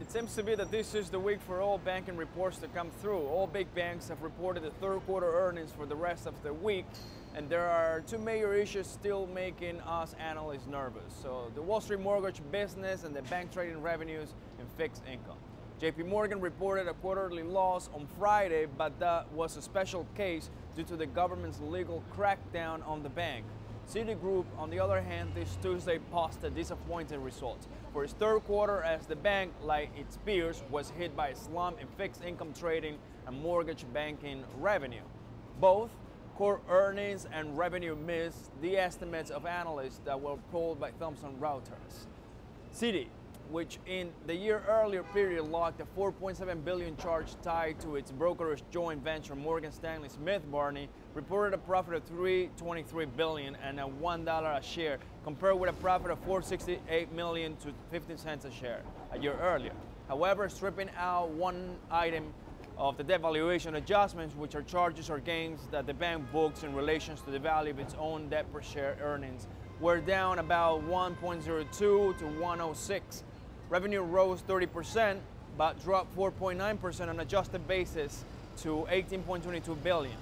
It seems to be that this is the week for all banking reports to come through. All big banks have reported the third quarter earnings for the rest of the week, and there are two major issues still making us analysts nervous. So the Wall Street mortgage business and the bank trading revenues in fixed income. JP Morgan reported a quarterly loss on Friday, but that was a special case due to the government's legal crackdown on the bank. Citigroup, on the other hand, this Tuesday posted disappointing results for its third quarter as the bank, like its peers, was hit by a slump in fixed income trading and mortgage banking revenue. Both core earnings and revenue missed the estimates of analysts that were polled by Thomson Reuters. Citi, which in the year earlier period logged a $4.7 billion charge tied to its brokerage joint venture Morgan Stanley Smith Barney, reported a profit of $323 billion and a $1 a share, compared with a profit of $468 million to 15 cents a share a year earlier. However, stripping out one item of the devaluation adjustments, which are charges or gains that the bank books in relation to the value of its own debt per share earnings, were down about 1.02 to 106. Revenue rose 30%, but dropped 4.9% on an adjusted basis to $18.22 billion.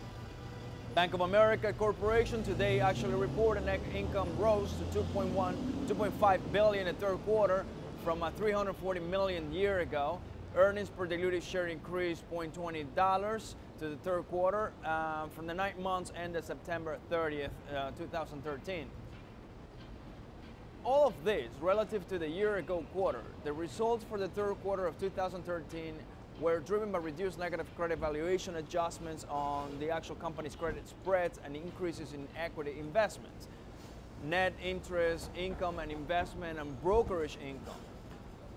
Bank of America Corporation today actually reported net income rose to $2.5 billion in the third quarter from a $340 million year ago. Earnings per diluted share increased $0.20 to the third quarter from the 9 months ended September 30th, 2013. All of this relative to the year-ago quarter. The results for the third quarter of 2013 were driven by reduced negative credit valuation adjustments on the actual company's credit spreads and increases in equity investments, net interest income and investment and brokerage income.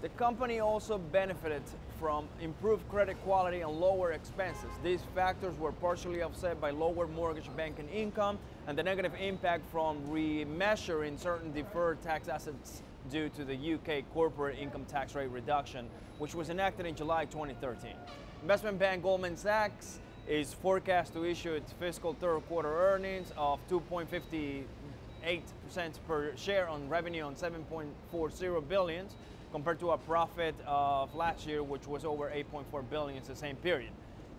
The company also benefited from improved credit quality and lower expenses. These factors were partially offset by lower mortgage banking income and the negative impact from remeasuring certain deferred tax assets due to the UK corporate income tax rate reduction, which was enacted in July 2013. Investment bank Goldman Sachs is forecast to issue its fiscal third quarter earnings of 2.58 cents per share on revenue on 7.40 billion, compared to a profit of last year, which was over 8.4 billion in the same period.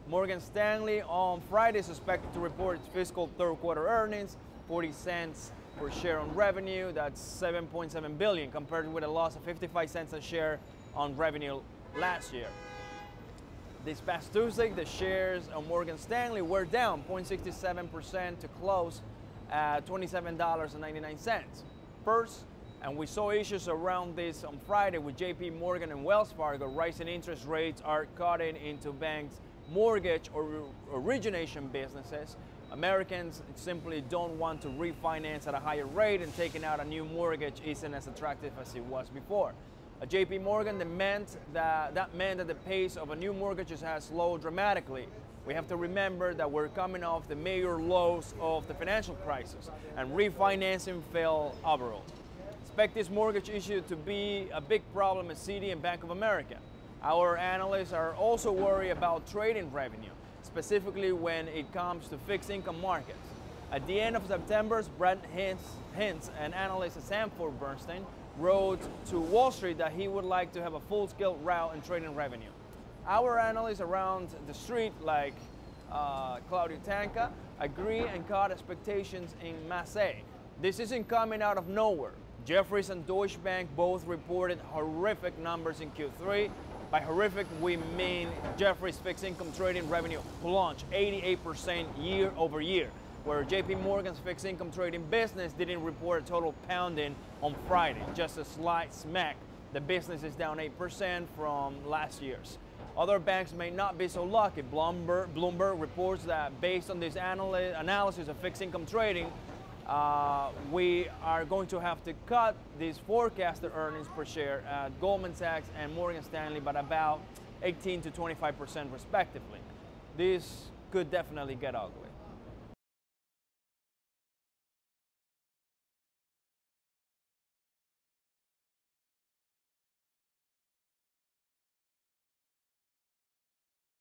Morgan Stanley on Friday is expected to report its fiscal third quarter earnings, 40 cents per share on revenue, that's 7.7 billion, compared with a loss of 55 cents a share on revenue last year. This past Tuesday, the shares of Morgan Stanley were down 0.67% to close at $27.99. First, and we saw issues around this on Friday with JP Morgan and Wells Fargo. Rising interest rates are cutting into banks' mortgage or origination businesses. Americans simply don't want to refinance at a higher rate, and taking out a new mortgage isn't as attractive as it was before. At JP Morgan, that meant that the pace of new mortgages has slowed dramatically. We have to remember that we're coming off the major lows of the financial crisis, and refinancing fell overall. Expect this mortgage issue to be a big problem at Citi and Bank of America. Our analysts are also worried about trading revenue, specifically when it comes to fixed income markets. At the end of September, Brent Hintz, an analyst at Sanford Bernstein, wrote to Wall Street that he would like to have a full-scale rout in trading revenue. Our analysts around the street, like Claudio Tanca, agree and cut expectations in Mass A. This isn't coming out of nowhere. Jefferies and Deutsche Bank both reported horrific numbers in Q3. By horrific, we mean Jefferies' fixed income trading revenue plunged 88% year over year, where JP Morgan's fixed income trading business didn't report a total pounding on Friday, just a slight smack. The business is down 8% from last year's. Other banks may not be so lucky. Bloomberg reports that based on this analysis of fixed income trading, we are going to have to cut these forecasted earnings per share at Goldman Sachs and Morgan Stanley by about 18 to 25% respectively. This could definitely get ugly.